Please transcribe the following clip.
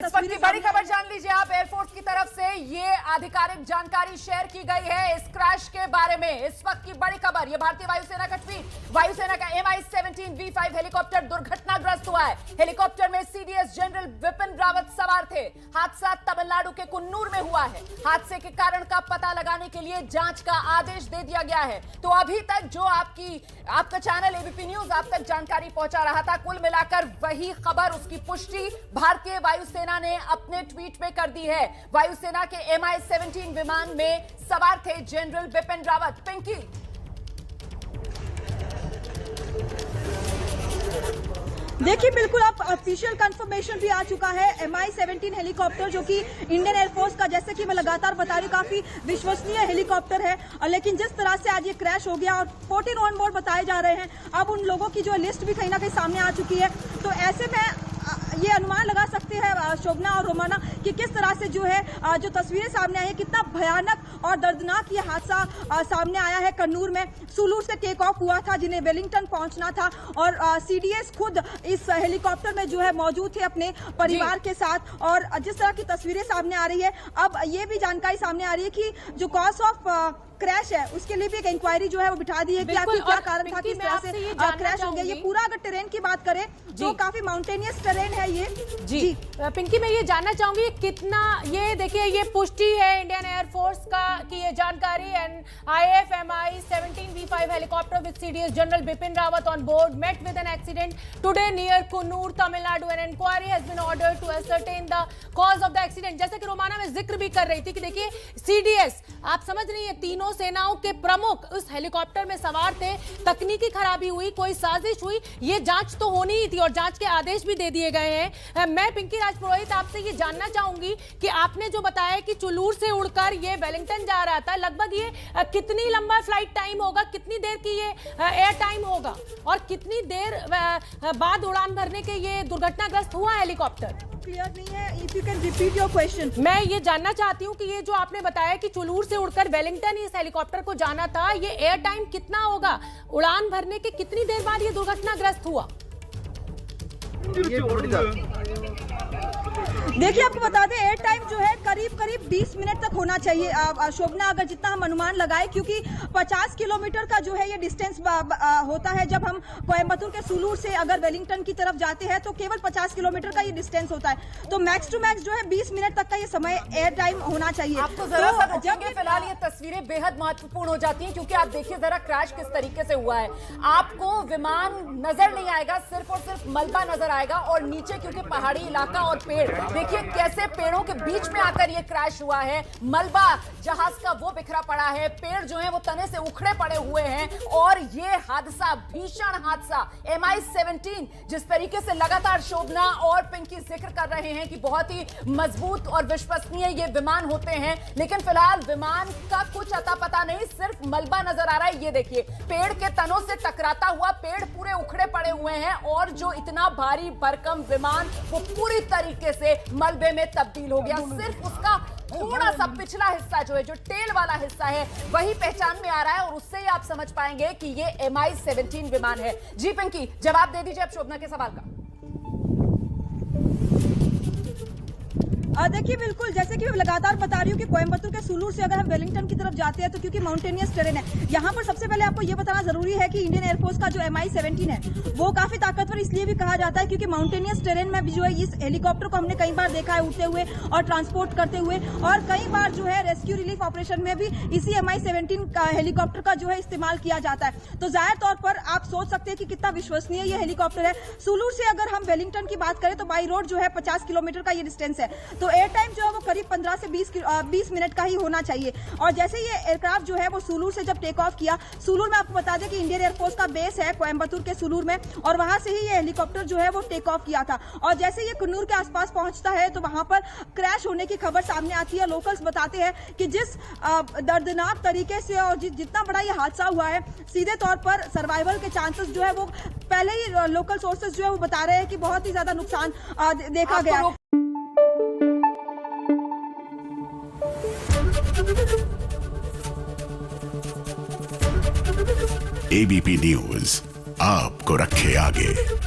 इस वक्त की बड़ी खबर जान लीजिए आप। एयरफोर्स की तरफ से ये आधिकारिक जानकारी शेयर की गई है इस क्रैश के बारे में। इस वक्त की बड़ी खबर, ये भारतीय वायुसेना का ट्वीट। वायुसेना का MI-17 V5 हेलीकॉप्टर दुर्घटनाग्रस्त हुआ है। हेलीकॉप्टर में CDS जनरल विपिन रावत सवार थे। हादसा तमिलनाडु के कुन्नूर में हुआ है। हादसे के कारण का पता लगाने के लिए जांच का आदेश दे दिया गया है। तो अभी तक जो आपका चैनल ABP न्यूज आप तक जानकारी पहुंचा रहा था, कुल मिलाकर वही खबर, उसकी पुष्टि भारतीय वायुसेना ने अपने ट्वीट में कर दी है। वायुसेना के MI-17 विमान में सवार थे जनरल बिपिन रावत। पिंकी, देखिए बिल्कुल अब ऑफिशियल कंफर्मेशन भी आ चुका है। MI-17 हेलीकॉप्टर जो कि इंडियन एयरफोर्स का, जैसे कि मैं लगातार बता रही हूँ, काफी विश्वसनीय हेलीकॉप्टर है। लेकिन जिस तरह से आज ये क्रैश हो गया और 14 ऑन बोर्ड बताए जा रहे हैं, अब उन लोगों की जो लिस्ट भी कहीं ना कहीं सामने आ चुकी है। तो ऐसे में ये अनुमान लगा सकते हैं शोभना और रोमाना कि किस तरह से जो है जो तस्वीरें सामने आई है, कितना भयानक और दर्दनाक ये हादसा सामने आया है। कन्नूर में सूलूर से टेक ऑफ हुआ था, जिन्हें वेलिंगटन पहुंचना था, और CDS खुद इस हेलीकॉप्टर में जो है मौजूद थे अपने परिवार के साथ। और जिस तरह की तस्वीरें सामने आ रही है, अब ये भी जानकारी सामने आ रही है कि जो कॉज ऑफ क्रैश है उसके लिए भी एक इंक्वायरी जो है वो बिठा दी है कि आखिर क्या कारण था, किस तरह से क्रैश हो गया। ये पूरा अगर टेरेन की बात करें तो काफी माउंटेनियस टेरेन है ये। जी पिंकी, मैं ये जानना चाहूंगी कितना, ये देखिए ये पुष्टि है इंडियन एयरफोर्स का कि ये जानकारी IF MI-17 V5 helicopter with CDS general Bipin Rawat on board met with an accident today near Coonoor Tamil Nadu. An inquiry has been ordered to ascertain the cause of the accident. जैसे कि रोमाना में जिक्र भी कर रही थी कि देखिए CDS, आप समझ रही है, तीनों सेनाओं के प्रमुख उस हेलीकॉप्टर में सवार थे। तकनीकी खराबी हुई, कोई साजिश हुई, ये जांच तो होनी ही थी और जांच के आदेश भी दे दिए गए हैं। मैं पिंकी राजपुरोहित आपसे ये जानना चाहूंगी कि आपने जो बताया कि चुलूर से उड़कर ये वेलिंगटन जा रहा था, लगभग ये कितनी लंबा फ्लाइट टाइम होगा, कितनी देर की ये एयर टाइम होगा और कितनी देर बाद उड़ान भरने के ये दुर्घटनाग्रस्त हुआ हेलीकॉप्टर? क्लियर नहीं है, if you can repeat your question. मैं ये जानना चाहती हूँ कि ये जो आपने बताया कि चुलूर से उड़कर वेलिंगटन इस हेलीकॉप्टर को जाना था, ये एयर टाइम कितना होगा, उड़ान भरने के कितनी देर बाद ये दुर्घटनाग्रस्त हुआ? देखिए आपको बता दें, एयर टाइम जो है करीब 20 मिनट तक होना चाहिए शोभना, अगर जितना हम अनुमान लगाए, क्योंकि 50 किलोमीटर का जो है ये डिस्टेंस होता है। जब हम कोयम्बतूर के सूलूर से अगर वेलिंगटन की तरफ जाते हैं तो केवल 50 किलोमीटर का ये डिस्टेंस होता है। तो मैक्स टू मैक्स जो है 20 मिनट तक का ये समय एयर टाइम होना चाहिए। आपको जरा सा रोकेंगे, फिलहाल ये तस्वीरें बेहद महत्वपूर्ण हो जाती हैं क्योंकि आप देखिए जरा क्रैश किस तरीके से हुआ है। आपको विमान नजर नहीं आएगा, सिर्फ और सिर्फ मलबा नजर आएगा और नीचे क्योंकि पहाड़ी इलाका और पेड़, देखिए कैसे पेड़ों के बीच में आकर ये क्रैश हुआ है। मलबा जहाज का वो बिखरा पड़ा है, पेड़ जो है वो तने से उखड़े पड़े हुए हैं और ये हादसा, भीषण हादसा। MI-17 जिस तरीके से लगातार शोभना और पिंकी जिक्र कर रहे हैं कि बहुत ही मजबूत और विश्वसनीय ये विमान होते हैं, लेकिन फिलहाल विमान का कुछ अता पता नहीं, सिर्फ मलबा नजर आ रहा है। ये देखिए पेड़ के तनों से टकराता हुआ पेड़ पूरे उखड़े पड़े हुए हैं और जो इतना भारी भरकम विमान वो पूरी तरीके से मलबे में तब्दील हो गया। सिर्फ उसका थोड़ा सा पिछला हिस्सा जो है, जो टेल वाला हिस्सा है, वही पहचान में आ रहा है और उससे ही आप समझ पाएंगे कि ये MI-17 विमान है। जी पिंकी, जवाब दे दीजिए अब शोभना के सवाल का। देखिए बिल्कुल, जैसे कि मैं लगातार बता रही हूँ कि कोयम्बतूर के सूलूर से अगर हम वेलिंगटन की तरफ जाते हैं तो क्योंकि माउंटेनियस टेरेन है, यहाँ पर सबसे पहले आपको ये बताना जरूरी है कि इंडियन एयरफोर्स का जो MI-17 है वो काफी ताकतवर इसलिए भी कहा जाता है क्योंकि माउंटेनियस टेरेन में भी जो है इस हेलीकॉप्टर को हमने कई बार देखा है उड़ते हुए और ट्रांसपोर्ट करते हुए, और कई बार जो है रेस्क्यू रिलीफ ऑपरेशन में भी इसी MI-17 हेलीकॉप्टर का जो है इस्तेमाल किया जाता है। तो जाहिर तौर पर आप सोच सकते हैं कि कितना विश्वसनीय ये हेलीकॉप्टर है। सूलूर से अगर हम वेलिंगटन की बात करें तो बाई रोड जो है 50 किलोमीटर का ये डिस्टेंस है, तो एयर टाइम जो है वो करीब 15 से 20 मिनट का ही होना चाहिए। और जैसे ये एयरक्राफ्ट जो है वो सूलूर से जब टेक ऑफ किया, सूलूर में आपको बता दें कि इंडियन एयरफोर्स का बेस है कोयम्बतूर के सूलूर में, और वहां से ही ये हेलीकॉप्टर जो है वो टेक ऑफ किया था। और जैसे ये कुन्नूर के आसपास पहुंचता है तो वहां पर क्रैश होने की खबर सामने आती है। लोकल्स बताते हैं कि जिस दर्दनाक तरीके से और जितना बड़ा ये हादसा हुआ है, सीधे तौर पर सर्वाइवल के चांसेस जो है वो पहले ही लोकल सोर्सेज जो है वो बता रहे हैं कि बहुत ही ज्यादा नुकसान देखा गया है। ABP न्यूज आपको रखे आगे।